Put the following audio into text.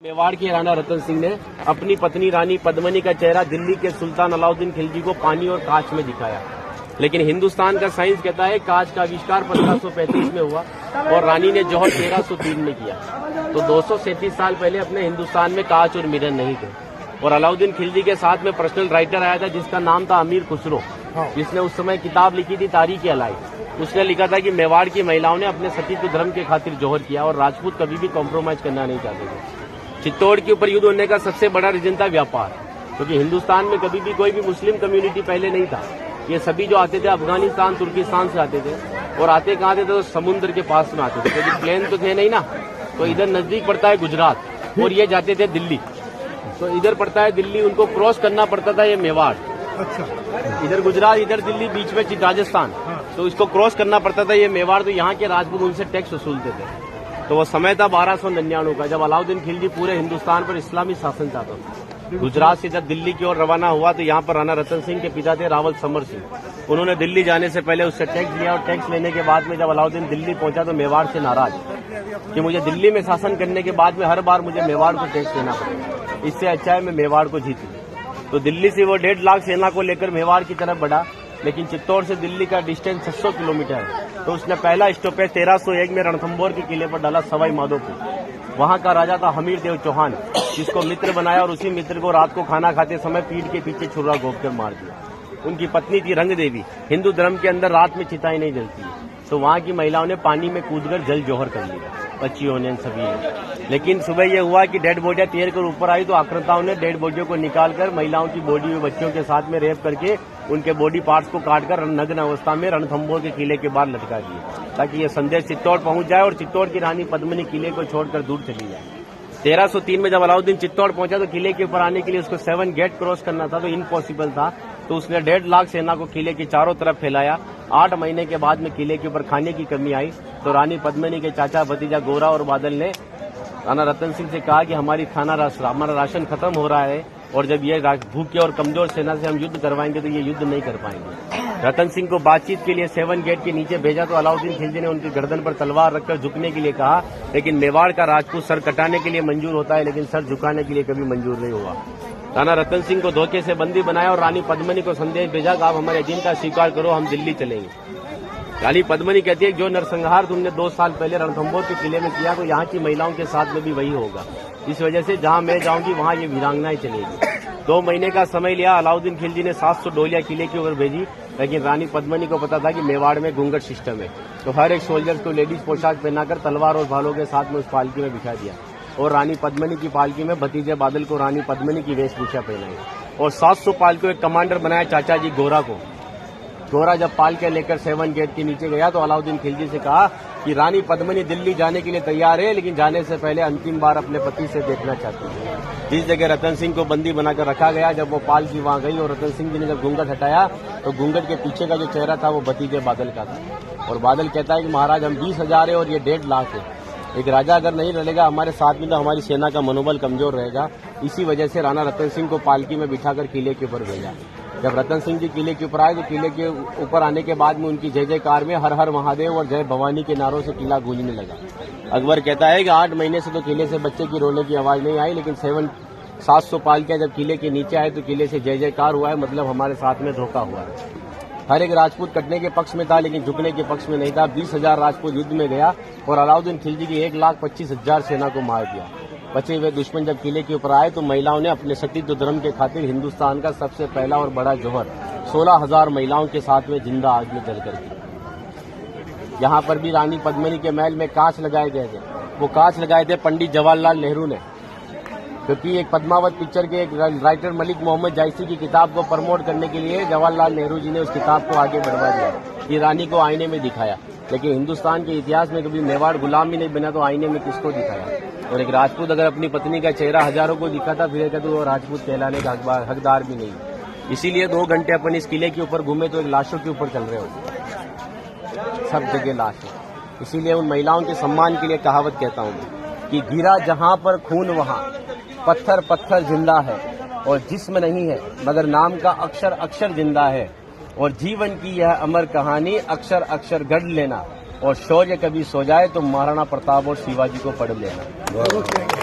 मेवाड़ के राणा रतन सिंह ने अपनी पत्नी रानी पद्मिनी का चेहरा दिल्ली के सुल्तान अलाउद्दीन खिलजी को पानी और कांच में दिखाया, लेकिन हिंदुस्तान का साइंस कहता है कांच का आविष्कार 1535 में हुआ और रानी ने जौहर 1303 में किया। तो 237 साल पहले अपने हिंदुस्तान में कांच और मिरर नहीं थे। और अलाउद्दीन खिलजी के साथ में पर्सनल राइटर आया था जिसका नाम था अमीर खुसरो, जिसने उस समय किताब लिखी थी तारीख अलाई। उसने लिखा था कि मेवाड़ की महिलाओं ने अपने सतीत्व धर्म के खातिर जौहर किया और राजपूत कभी भी कॉम्प्रोमाइज करना नहीं चाहते थे। चित्तौड़ के ऊपर युद्ध होने का सबसे बड़ा रीजन था व्यापार, क्योंकि हिंदुस्तान में कभी भी कोई भी मुस्लिम कम्युनिटी पहले नहीं था। ये सभी जो आते थे अफगानिस्तान तुर्किस्तान से आते थे और आते कहाँ थे तो समुद्र के पास में आते थे, क्योंकि प्लेन तो थे नहीं ना। तो इधर नजदीक पड़ता है गुजरात और ये जाते थे दिल्ली, तो इधर पड़ता है दिल्ली, उनको क्रॉस करना पड़ता था ये मेवाड़। अच्छा, इधर गुजरात इधर दिल्ली बीच में राजस्थान, तो इसको क्रॉस करना पड़ता था ये मेवाड़। तो यहाँ के राजपूत उनसे टैक्स वसूलते थे। तो वो समय था 1299 का, जब अलाउद्दीन खिलजी पूरे हिंदुस्तान पर इस्लामी शासन चाहता था। गुजरात से जब दिल्ली की ओर रवाना हुआ तो यहाँ पर राणा रतन सिंह के पिता थे रावल समर सिंह। उन्होंने दिल्ली जाने से पहले उससे टैक्स लिया और टैक्स लेने के बाद में जब अलाउद्दीन दिल्ली पहुंचा तो मेवाड़ से नाराज कि मुझे दिल्ली में शासन करने के बाद में हर बार मुझे मेवाड़ को टैक्स देना पड़ेगा, इससे अच्छा है मैं मेवाड़ को जीतूं। तो दिल्ली से वो 1.5 लाख सेना को लेकर मेवाड़ की तरफ बढ़ा, लेकिन चित्तौड़ से दिल्ली का डिस्टेंस 600 किलोमीटर है। तो उसने पहला स्टॉपेज 1301 में रणथंभौर के किले पर डाला, सवाई माधोपुर। वहां का राजा था हमीर देव चौहान, जिसको मित्र बनाया और उसी मित्र को रात को खाना खाते समय पीठ के पीछे छुरा घोंपकर मार दिया। उनकी पत्नी थी रंग देवी। हिंदू धर्म के अंदर रात में चिताएं नहीं जलती, तो वहां की महिलाओं ने पानी में कूदकर जल जौहर कर लिया, बच्चियों ने, सभी ने। लेकिन सुबह यह हुआ कि डेड बॉडियां तैर कर ऊपर आई तो आक्रांताओं ने डेड बॉडियों को निकालकर महिलाओं की बॉडी में बच्चों के साथ में रेप करके उनके बॉडी पार्ट्स को काटकर नग्न अवस्था में रणथंभौर के किले के बाहर लटका दिए, ताकि ये संदेश चित्तौड़ पहुंच जाए और चित्तौड़ की रानी पद्मिनी किले को छोड़कर दूर चली जाए। 1303 में जब अलाउद्दीन चित्तौड़ पहुंचा तो किले के ऊपर आने के लिए उसको 7 गेट क्रॉस करना था, तो इम्पॉसिबल था। तो उसने 1.5 लाख सेना को किले के चारों तरफ फैलाया। 8 महीने के बाद में किले के ऊपर खाने की कमी आई तो रानी पद्मिनी के चाचा भतीजा गोरा और बादल ने राणा रतन सिंह से कहा कि हमारा राशन खत्म हो रहा है और जब ये भूखे और कमजोर सेना से हम युद्ध करवाएंगे तो ये युद्ध नहीं कर पाएंगे। रतन सिंह को बातचीत के लिए 7 गेट के नीचे भेजा तो अलाउद्दीन खिलजी ने उनकी गर्दन पर तलवार रखकर झुकने के लिए कहा, लेकिन मेवाड़ का राजपूत सर कटाने के लिए मंजूर होता है लेकिन सर झुकाने के लिए कभी मंजूर नहीं हुआ। राणा रतन सिंह को धोखे से बंदी बनाया और रानी पद्मिनी को संदेश भेजा कि आप हमारे एजेंडा स्वीकार करो, हम दिल्ली चलेंगे। रानी पद्मिनी कहती है जो नरसंहार तुमने 2 साल पहले रणथंभौर के किले में किया तो यहाँ की महिलाओं के साथ में भी वही होगा। इस वजह से जहाँ मैं जाऊंगी वहाँ ये वीरांगनाएं चलेगी। 2 महीने का समय लिया। अलाउद्दीन खिलजी ने 700 डोलियां किले के ऊपर भेजी, लेकिन रानी पद्मिनी को पता था कि मेवाड़ में घूंघट सिस्टम है, तो हर एक सोल्जर को लेडीज पोशाक पहनाकर तलवार और भालों के साथ में उस पालकी में बिठा दिया और रानी पद्मिनी की पालकी में भतीजे बादल को रानी पद्मिनी की वेशभूषा पहनाई और 700 पालकियों एक कमांडर बनाया चाचा जी गोरा को। गोरा जब पालके लेकर 7 गेट के नीचे गया तो अलाउद्दीन खिलजी से कहा कि रानी पद्मिनी दिल्ली जाने के लिए तैयार है, लेकिन जाने से पहले अंतिम बार अपने पति से देखना चाहती है। जिस जगह रतन सिंह को बंदी बनाकर रखा गया, जब वो पालकी वहां गई और रतन सिंह जी ने जब घूंघट हटाया तो घूंघट के पीछे का जो चेहरा था वो भतीजे बादल का था। और बादल कहता है कि महाराज हम 20,000 है और ये 1.5 लाख है। एक राजा अगर नहीं रहेगा हमारे साथ में तो हमारी सेना का मनोबल कमजोर रहेगा। इसी वजह से राणा रतन सिंह को पालकी में बिठाकर किले के ऊपर भेजा। जब रतन सिंह जी किले के ऊपर आए तो किले के ऊपर आने के बाद में उनकी जय जयकार में हर हर महादेव और जय भवानी के नारों से किला गूंजने लगा। अकबर कहता है कि 8 महीने से तो किले से बच्चे की रोने की आवाज नहीं आई, लेकिन 700 पालकियां जब किले के नीचे आए तो किले से जय जयकार हुआ है, मतलब हमारे साथ में धोखा हुआ है। हर एक राजपूत कटने के पक्ष में था लेकिन झुकने के पक्ष में नहीं था। 20,000 राजपूत युद्ध में गया और अलाउद्दीन खिलजी की 1,25,000 सेना को मार दिया। बचे हुए दुश्मन जब किले के ऊपर आए तो महिलाओं ने अपने सतीत्व धर्म के खातिर हिंदुस्तान का सबसे पहला और बड़ा जौहर 16,000 महिलाओं के साथ में जिंदा आग में जलकर किया। यहाँ पर भी रानी पद्मिनी के महल में कांच लगाए गए थे। वो कांच लगाए थे पंडित जवाहरलाल नेहरू ने, क्योंकि एक पद्मावत पिक्चर के एक राइटर मलिक मोहम्मद जायसी की किताब को प्रमोट करने के लिए जवाहरलाल नेहरू जी ने उस किताब को आगे बढ़वा दिया। ये रानी को आईने में दिखाया, लेकिन हिंदुस्तान के इतिहास में कभी मेवाड़ गुलाम ही नहीं बना तो आईने में किसको दिखाया। और एक राजपूत अगर अपनी पत्नी का चेहरा हजारों को दिखाता फिर तो वो राजपूत कहलाने का हकदार भी नहीं। इसीलिए 2 घंटे अपन इस किले के ऊपर घूमे तो एक लाशों के ऊपर चल रहे हो, सब जगह लाश है। इसीलिए उन महिलाओं के सम्मान के लिए कहावत कहता हूँ कि गिरा जहाँ पर खून वहाँ पत्थर पत्थर जिंदा है और जिस्म नहीं है मगर नाम का अक्षर अक्षर जिंदा है। और जीवन की यह अमर कहानी अक्षर अक्षर गढ़ लेना और शौर्य कभी सो जाए तो महाराणा प्रताप और शिवाजी को पढ़ लेना।